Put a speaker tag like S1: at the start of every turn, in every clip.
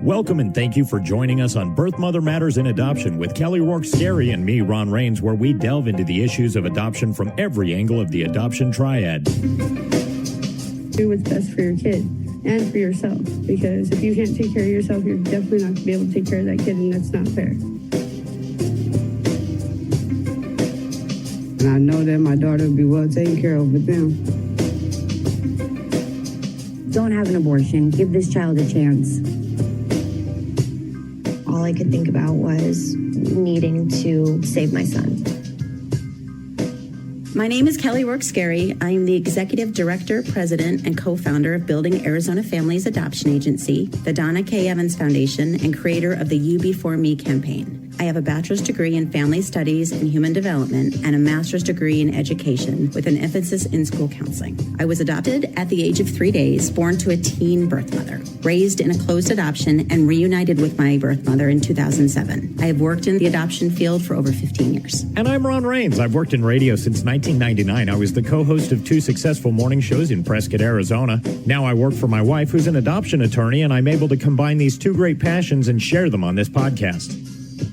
S1: Welcome and thank you for joining us on Birth Mother Matters in Adoption with Kelly Rourke-Scary and me, Ron Rains, where we delve into the issues of adoption from every angle of the adoption triad.
S2: Do what's best for your kid and for yourself, because if you can't take care of yourself, you're definitely not going to be able to take care of that kid, and that's not fair. And I know that my daughter will be well taken care of with them.
S3: Don't have an abortion. Give this child a chance.
S4: All I could think about was needing to save my son.
S5: My name is Kelly Rourke-Scary. I am the Executive Director, President, and co-founder of Building Arizona Families Adoption Agency, the Donna K. Evans Foundation, and creator of the You Before Me campaign. I have a bachelor's degree in family studies and human development and a master's degree in education with an emphasis in school counseling. I was adopted at the age of 3 days, born to a teen birth mother, raised in a closed adoption, and reunited with my birth mother in 2007. I have worked in the adoption field for over 15 years.
S1: And I'm Ron Rains. I've worked in radio since 1999. I was the co-host of 2 successful morning shows in Prescott, Arizona. Now I work for my wife, who's an adoption attorney, and I'm able to combine these 2 great passions and share them on this podcast.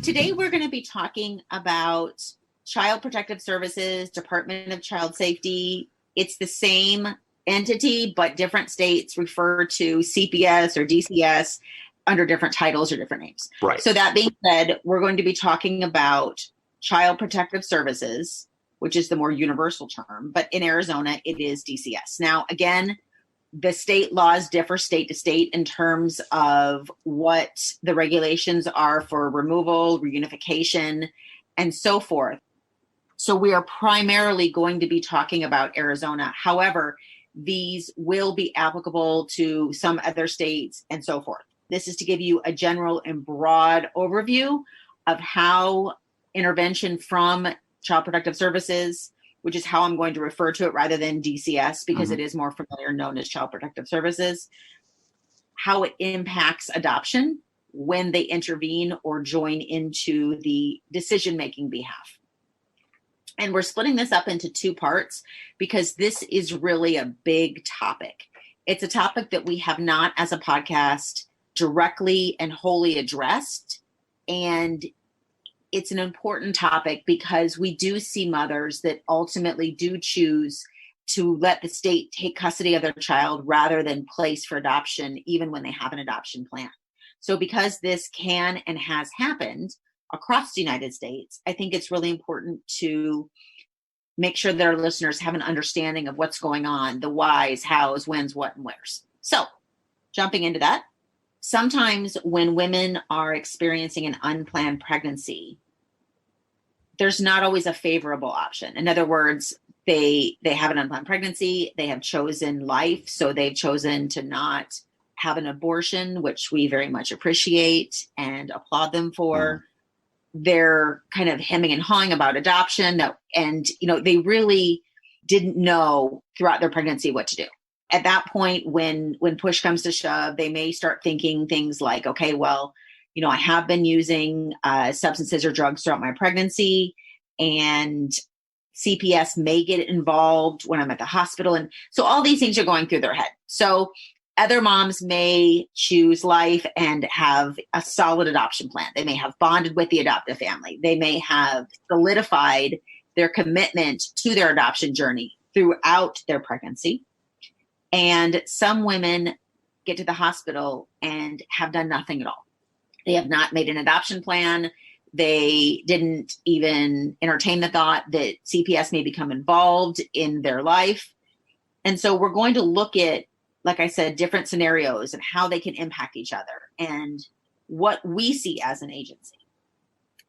S6: Today, we're going to be talking about Child Protective Services, Department of Child Safety. It's the same entity, but different states refer to CPS or DCS under different titles or different names.
S7: Right.
S6: So that being said, we're going to be talking about Child Protective Services, which is the more universal term, but in Arizona, it is DCS. Now, again, the state laws differ state to state in terms of what the regulations are for removal, reunification, and so forth. So we are primarily going to be talking about Arizona. However, these will be applicable to some other states and so forth. This is to give you a general and broad overview of how intervention from Child Protective Services, which is how I'm going to refer to it rather than DCS, because it is more familiar known as Child Protective Services, how it impacts adoption when they intervene or join into the decision-making behalf. And we're splitting this up into 2 parts because this is really a big topic. It's a topic that we have not as a podcast directly and wholly addressed. And it's an important topic because we do see mothers that ultimately do choose to let the state take custody of their child rather than place for adoption, even when they have an adoption plan. So because this can and has happened across the United States, I think it's really important to make sure that our listeners have an understanding of what's going on, the whys, hows, whens, what, and wheres. So jumping into that, sometimes when women are experiencing an unplanned pregnancy, there's not always a favorable option. In other words, they have an unplanned pregnancy, they have chosen life, so they've chosen to not have an abortion, which we very much appreciate and applaud them for. They're kind of hemming and hawing about adoption, and they really didn't know throughout their pregnancy what to do. At that point, when push comes to shove, they may start thinking things like, okay, well, I have been using substances or drugs throughout my pregnancy, and CPS may get involved when I'm at the hospital. And so all these things are going through their head. So other moms may choose life and have a solid adoption plan. They may have bonded with the adoptive family. They may have solidified their commitment to their adoption journey throughout their pregnancy. And some women get to the hospital and have done nothing at all. They have not made an adoption plan. They didn't even entertain the thought that CPS may become involved in their life. And so we're going to look at, like I said, different scenarios and how they can impact each other and what we see as an agency.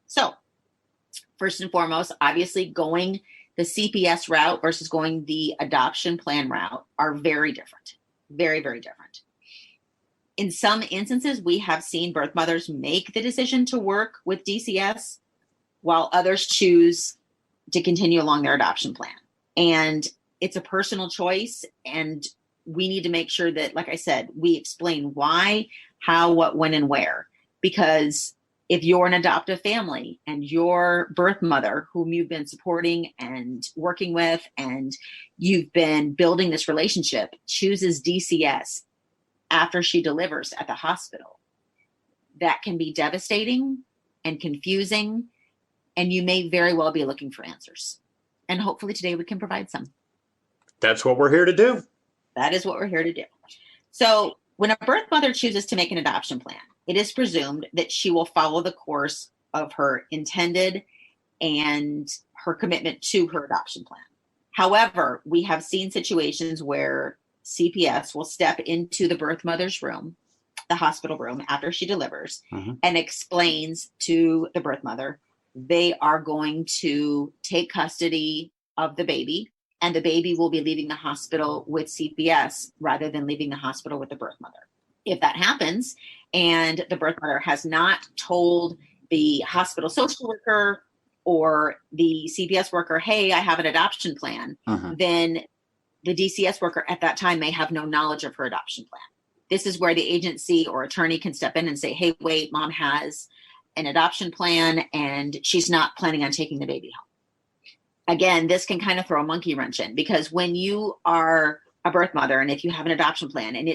S6: So first and foremost, obviously going the CPS route versus going the adoption plan route are very different, very, very different. In some instances, we have seen birth mothers make the decision to work with DCS while others choose to continue along their adoption plan. And it's a personal choice, and we need to make sure that, like I said, we explain why, how, what, when, and where. Because if you're an adoptive family and your birth mother, whom you've been supporting and working with, and you've been building this relationship, chooses DCS after she delivers at the hospital, that can be devastating and confusing, and you may very well be looking for answers. And hopefully today we can provide some.
S7: That's what we're here to do.
S6: That is what we're here to do. So when a birth mother chooses to make an adoption plan, it is presumed that she will follow the course of her intended and her commitment to her adoption plan. However, we have seen situations where CPS will step into the birth mother's room, the hospital room, after she delivers, and explains to the birth mother they are going to take custody of the baby, and the baby will be leaving the hospital with CPS rather than leaving the hospital with the birth mother. If that happens and the birth mother has not told the hospital social worker or the CPS worker, hey, I have an adoption plan, then the DCS worker at that time may have no knowledge of her adoption plan. This is where the agency or attorney can step in and say, hey, wait, mom has an adoption plan and she's not planning on taking the baby home. Again, this can kind of throw a monkey wrench in, because when you are a birth mother and if you have an adoption plan and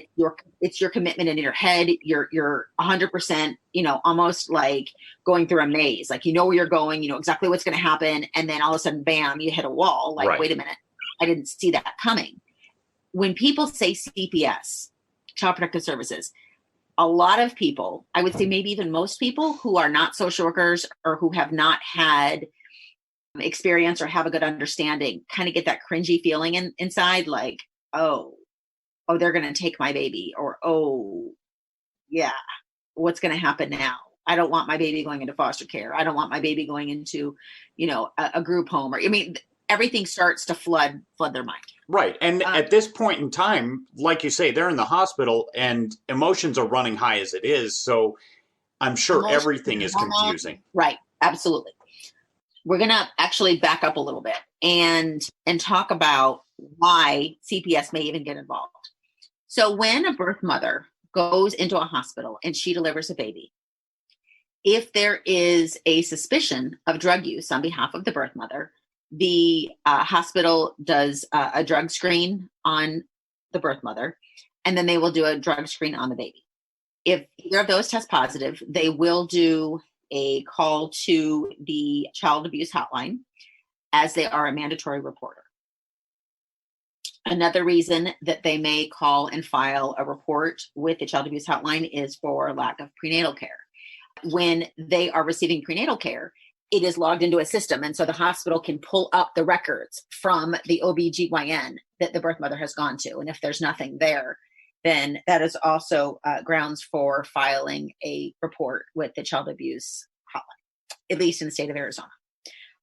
S6: it's your commitment in your head, you're 100%, almost like going through a maze, like, where you're going, exactly what's going to happen. And then all of a sudden, bam, you hit a wall. Like,
S7: Right.
S6: Wait a minute, I didn't see that coming. When people say CPS, Child Protective Services, a lot of people, I would say maybe even most people who are not social workers or who have not had experience or have a good understanding kind of get that cringy feeling inside, like, oh, they're going to take my baby, or, oh, yeah, what's going to happen now? I don't want my baby going into foster care. I don't want my baby going into, a group home, or, everything starts to flood their mind.
S7: Right. And at this point in time, like you say, they're in the hospital and emotions are running high as it is. So I'm sure everything is confusing.
S6: Right. Absolutely. We're going to actually back up a little bit and talk about why CPS may even get involved. So when a birth mother goes into a hospital and she delivers a baby, if there is a suspicion of drug use on behalf of the birth mother, the hospital does a drug screen on the birth mother, and then they will do a drug screen on the baby. If either of those test positive, they will do a call to the child abuse hotline, as they are a mandatory reporter. Another reason that they may call and file a report with the child abuse hotline is for lack of prenatal care. When they are receiving prenatal care, it is logged into a system. And so the hospital can pull up the records from the OBGYN that the birth mother has gone to. And if there's nothing there, then that is also grounds for filing a report with the child abuse hotline, at least in the state of Arizona.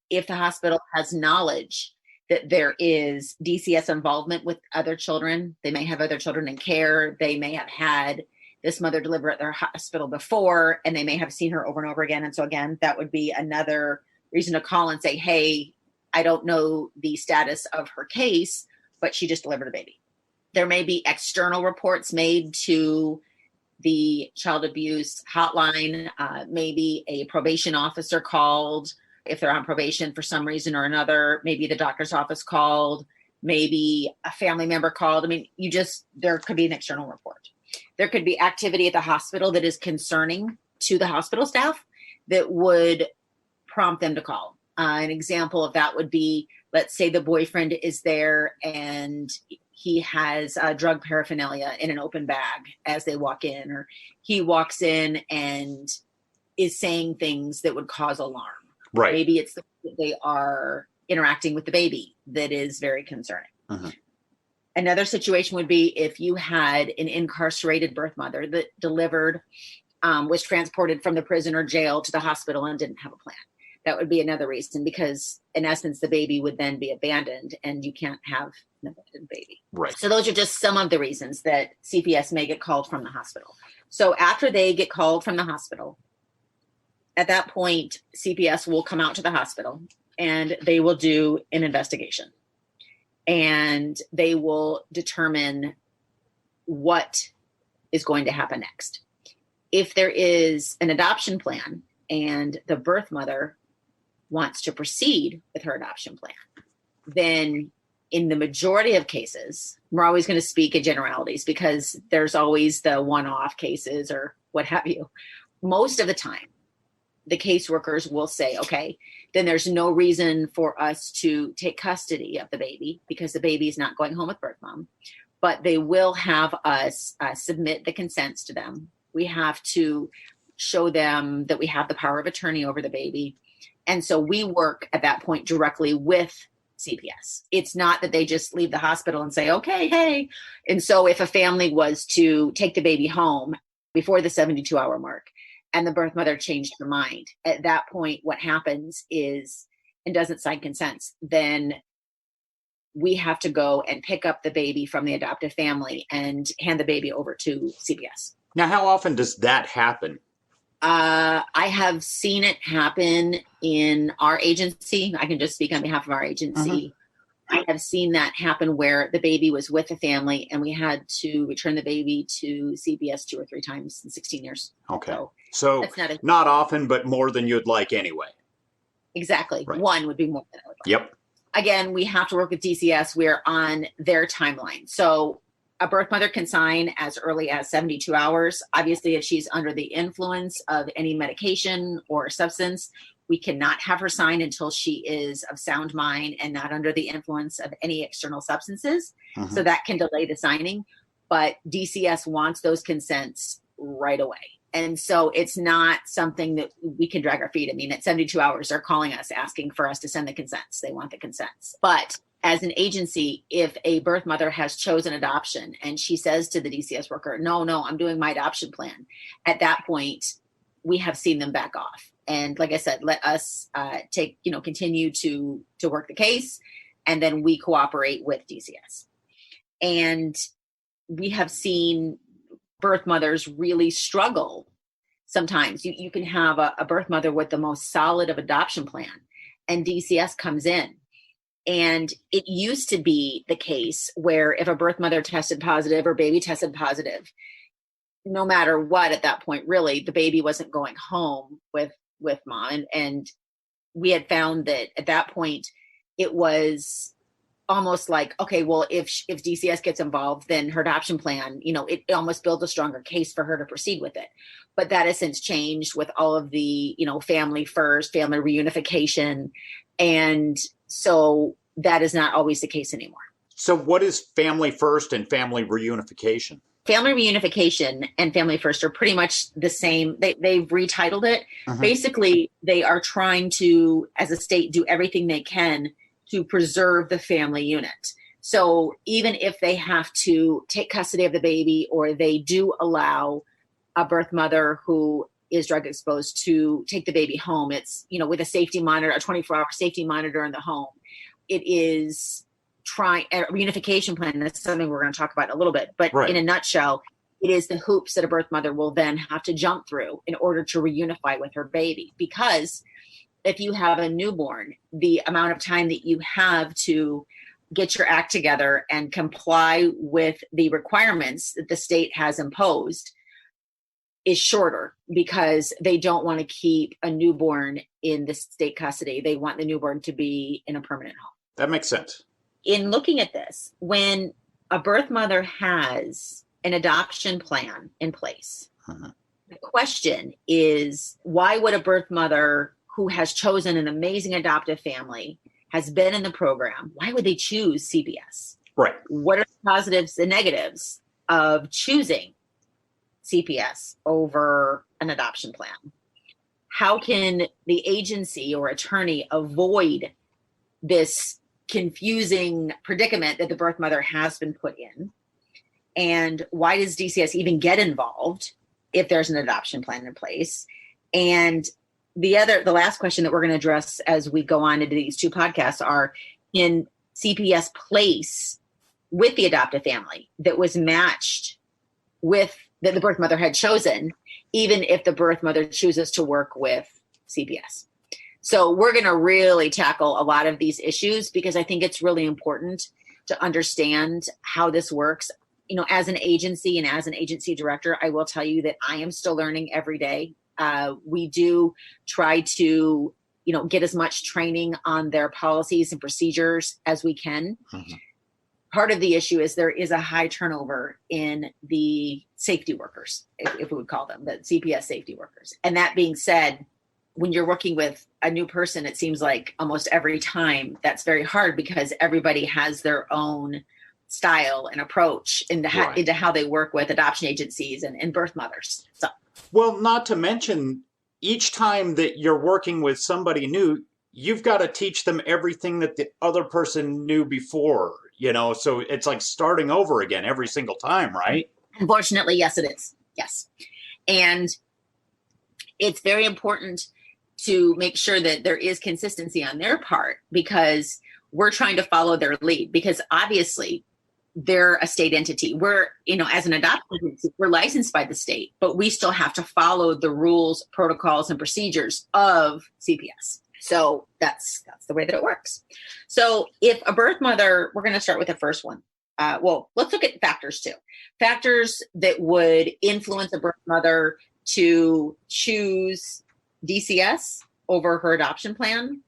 S6: If the hospital has knowledge that there is DCS involvement with other children, they may have other children in care, they may have had this mother deliver at their hospital before, and they may have seen her over and over again. And so again, that would be another reason to call and say, hey, I don't know the status of her case, but she just delivered a baby. There may be external reports made to the child abuse hotline, maybe a probation officer called if they're on probation for some reason or another, maybe the doctor's office called, maybe a family member called. I mean, there could be an external report. There could be activity at the hospital that is concerning to the hospital staff that would prompt them to call. An example of that would be, let's say the boyfriend is there and he has drug paraphernalia in an open bag as they walk in, or he walks in and is saying things that would cause alarm.
S7: Right.
S6: Maybe it's the way that they are interacting with the baby that is very concerning.
S7: Uh-huh.
S6: Another situation would be if you had an incarcerated birth mother that delivered, was transported from the prison or jail to the hospital and didn't have a plan. That would be another reason, because in essence, the baby would then be abandoned and you can't have an abandoned baby.
S7: Right.
S6: So those are just some of the reasons that CPS may get called from the hospital. So after they get called from the hospital, at that point, CPS will come out to the hospital and they will do an investigation. And they will determine what is going to happen next. If there is an adoption plan and the birth mother wants to proceed with her adoption plan, then in the majority of cases, we're always going to speak in generalities because there's always the one-off cases or what have you, most of the time, the caseworkers will say, okay, then there's no reason for us to take custody of the baby because the baby is not going home with birth mom. But they will have us submit the consents to them. We have to show them that we have the power of attorney over the baby. And so we work at that point directly with CPS. It's not that they just leave the hospital and say, okay, hey. And so if a family was to take the baby home before the 72-hour mark and the birth mother changed her mind, at that point, what happens is, and doesn't sign consents, then we have to go and pick up the baby from the adoptive family and hand the baby over to CPS.
S7: Now, how often does that happen?
S6: I have seen it happen in our agency. I can just speak on behalf of our agency. I have seen that happen where the baby was with the family and we had to return the baby to CPS 2 or 3 times in 16 years.
S7: Okay. So that's not often, but more than you'd like anyway.
S6: Exactly.
S7: Right.
S6: One would be more than I would like.
S7: Yep.
S6: Again, we have to work with DCS. We're on their timeline. So a birth mother can sign as early as 72 hours. Obviously, if she's under the influence of any medication or substance, we cannot have her sign until she is of sound mind and not under the influence of any external substances. So that can delay the signing. But DCS wants those consents right away. And so it's not something that we can drag our feet. I mean, at 72 hours, they're calling us asking for us to send the consents. They want the consents. But as an agency, if a birth mother has chosen adoption and she says to the DCS worker, no, I'm doing my adoption plan, at that point, we have seen them back off. And like I said, let us continue to work the case, and then we cooperate with DCS. And we have seen birth mothers really struggle. Sometimes you can have a birth mother with the most solid of adoption plan, and DCS comes in. And it used to be the case where if a birth mother tested positive or baby tested positive, no matter what at that point, really, the baby wasn't going home with mom. And we had found that at that point, it was almost like, okay, well, if DCS gets involved, then her adoption plan, it almost builds a stronger case for her to proceed with it. But that has since changed with all of the, family first, family reunification. And so that is not always the case anymore.
S7: So what is family first and family reunification?
S6: Family reunification and family first are pretty much the same. They've retitled it. Basically, they are trying to, as a state, do everything they can to preserve the family unit. So even if they have to take custody of the baby, or they do allow a birth mother who is drug exposed to take the baby home, it's, with a safety monitor, a 24-hour safety monitor in the home. It is trying a reunification plan. That's something we're going to talk about in a little bit, but in a nutshell, it is the hoops that a birth mother will then have to jump through in order to reunify with her baby. Because if you have a newborn, the amount of time that you have to get your act together and comply with the requirements that the state has imposed is shorter, because they don't want to keep a newborn in the state custody. They want the newborn to be in a permanent home.
S7: That makes sense.
S6: In looking at this, when a birth mother has an adoption plan in place, the question is, why would a birth mother who has chosen an amazing adoptive family, has been in the program, why would they choose CPS?
S7: Right.
S6: What are the positives and negatives of choosing CPS over an adoption plan? How can the agency or attorney avoid this confusing predicament that the birth mother has been put in? And why does DCS even get involved if there's an adoption plan in place? And the last question that we're going to address as we go on into these 2 podcasts are, in CPS place with the adoptive family that was matched with that the birth mother had chosen, even if the birth mother chooses to work with CPS. So we're going to really tackle a lot of these issues, because I think it's really important to understand how this works. As an agency and as an agency director, I will tell you that I am still learning every day. We do try to, get as much training on their policies and procedures as we can. part of the issue is there is a high turnover in the safety workers, if we would call them, the CPS safety workers. And that being said, when you're working with a new person, it seems like almost every time that's very hard because everybody has their own style and approach into how they work with adoption agencies and birth mothers. So,
S7: well, not to mention, each time that you're working with somebody new, you've got to teach them everything that the other person knew before, so it's like starting over again every single time, right?
S6: Unfortunately, yes, it is. Yes. And it's very important to make sure that there is consistency on their part because we're trying to follow their lead because obviously they're a state entity. We're, as an adoption agency, we're licensed by the state, but we still have to follow the rules, protocols, and procedures of CPS. So that's the way that it works. So if a birth mother, we're going to start with the first one. Let's look at factors too. Factors that would influence a birth mother to choose DCS over her adoption plan,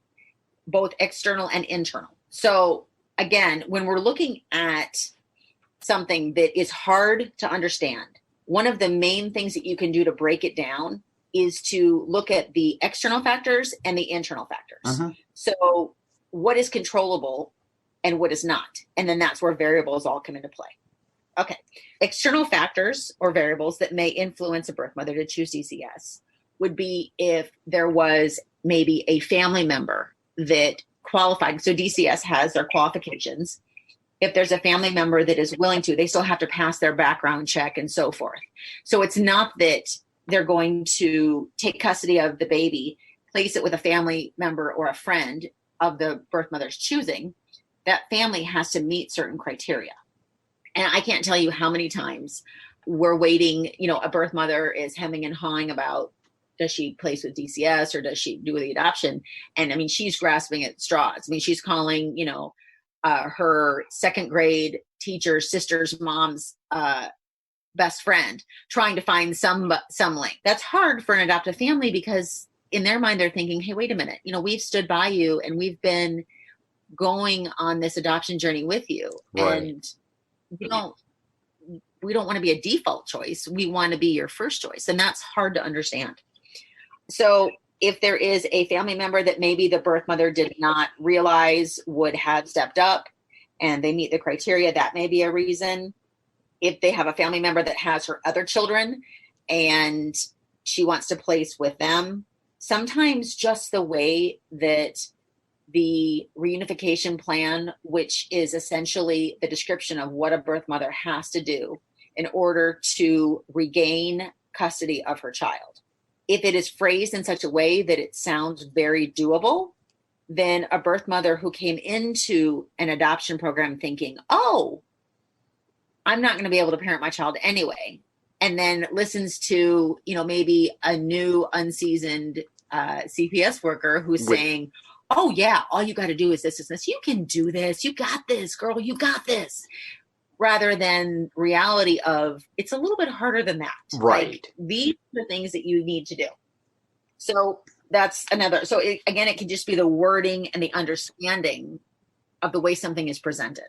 S6: both external and internal. So again, when we're looking at something that is hard to understand, one of the main things that you can do to break it down is to look at the external factors and the internal factors.
S7: Uh-huh.
S6: So what is controllable and what is not? And then that's where variables all come into play. Okay. External factors or variables that may influence a birth mother to choose DCS would be if there was maybe a family member that qualified. So DCS has their qualifications. If there's a family member that is willing to, they still have to pass their background check and so forth. So it's not that they're going to take custody of the baby, place it with a family member or a friend of the birth mother's choosing. That family has to meet certain criteria. And I can't tell you how many times we're waiting, a birth mother is hemming and hawing about, does she place with DCS or does she do the adoption? And I mean, she's grasping at straws. I mean, she's calling, her second grade teacher's sister's mom's best friend, trying to find some link. That's hard for an adoptive family because in their mind, they're thinking, hey, wait a minute, we've stood by you and we've been going on this adoption journey with you.
S7: Right.
S6: And we don't want to be a default choice. We want to be your first choice. And that's hard to understand. So if there is a family member that maybe the birth mother did not realize would have stepped up and they meet the criteria, that may be a reason. If they have a family member that has her other children and she wants to place with them, sometimes just the way that the reunification plan, which is essentially the description of what a birth mother has to do in order to regain custody of her child. If it is phrased in such a way that it sounds very doable, then a birth mother who came into an adoption program thinking, oh, I'm not going to be able to parent my child anyway, and then listens to, maybe a new unseasoned CPS worker who's saying, oh yeah, all you got to do is this, this, this. You can do this. You got this, girl. You got this. Rather than reality of it's a little bit harder than that.
S7: Right.
S6: Like, these are the things that you need to do. So that's another. So it can just be the wording and the understanding of the way something is presented.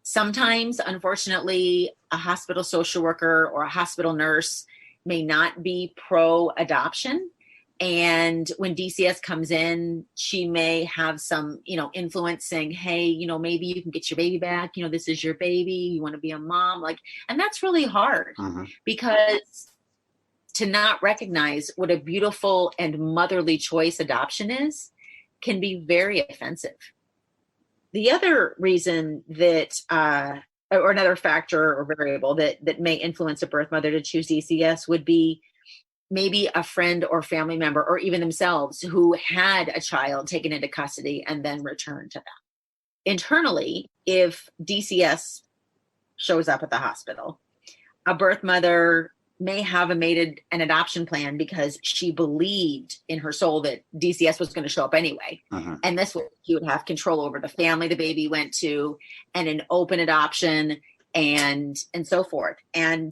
S6: Sometimes, unfortunately, a hospital social worker or a hospital nurse may not be pro-adoption. And when DCS comes in, she may have some, influence saying, hey, maybe you can get your baby back. This is your baby. You want to be a mom. And that's really hard because to not recognize what a beautiful and motherly choice adoption is can be very offensive. The other reason that, or another factor or variable that may influence a birth mother to choose DCS would be maybe a friend or family member, or even themselves, who had a child taken into custody and then returned to them. Internally, if DCS shows up at the hospital, a birth mother may have made an adoption plan because she believed in her soul that DCS was going to show up anyway. And this way she would have control over the family the baby went to and an open adoption and so forth. And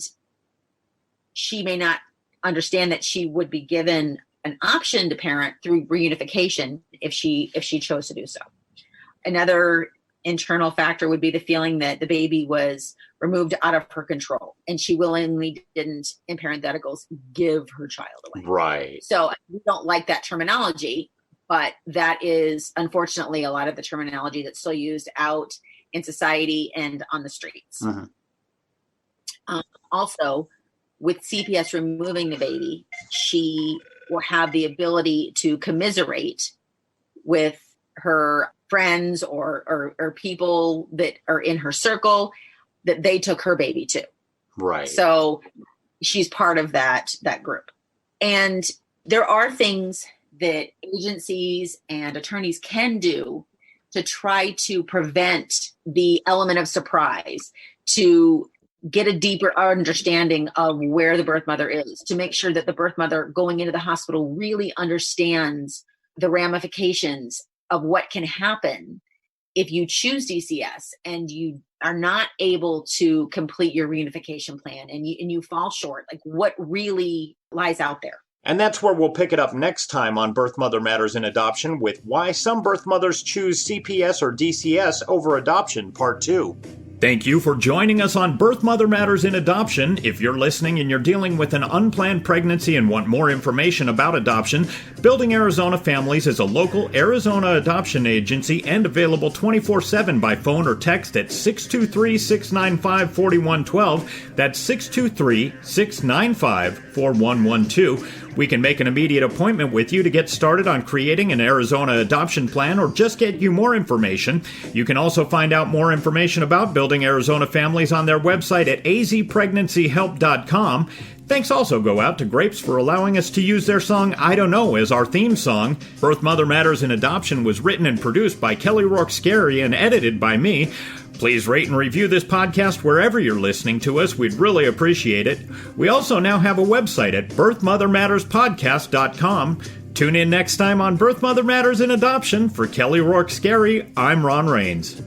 S6: she may not understand that she would be given an option to parent through reunification if she chose to do so. Another internal factor would be the feeling that the baby was removed out of her control and she willingly didn't, in parentheticals, give her child away.
S7: Right.
S6: So we don't like that terminology, but that is unfortunately a lot of the terminology that's still used out in society and on the streets. Also, with CPS removing the baby, she will have the ability to commiserate with her friends or people that are in her circle that they took her baby to.
S7: Right.
S6: So she's part of that group. And there are things that agencies and attorneys can do to try to prevent the element of surprise, to get a deeper understanding of where the birth mother is, to make sure that the birth mother going into the hospital really understands the ramifications of what can happen if you choose DCS and you are not able to complete your reunification plan and you fall short, like what really lies out there.
S7: And that's where we'll pick it up next time on Birth Mother Matters in Adoption with why some birth mothers choose CPS or DCS over adoption, Part 2.
S1: Thank you for joining us on Birth Mother Matters in Adoption. If you're listening and you're dealing with an unplanned pregnancy and want more information about adoption, Building Arizona Families is a local Arizona adoption agency and available 24/7 by phone or text at 623-695-4112. That's 623-695-4112. We can make an immediate appointment with you to get started on creating an Arizona adoption plan or just get you more information. You can also find out more information about Building Arizona Families on their website at azpregnancyhelp.com. Thanks also go out to Grapes for allowing us to use their song I Don't Know as our theme song. Birth Mother Matters in Adoption was written and produced by Kelly Rourke Scary and edited by me. Please rate and review this podcast wherever you're listening to us. We'd really appreciate it. We also now have a website at birthmothermatterspodcast.com. Tune in next time on Birth Mother Matters in Adoption. For Kelly Rourke Scary, I'm Ron Rains.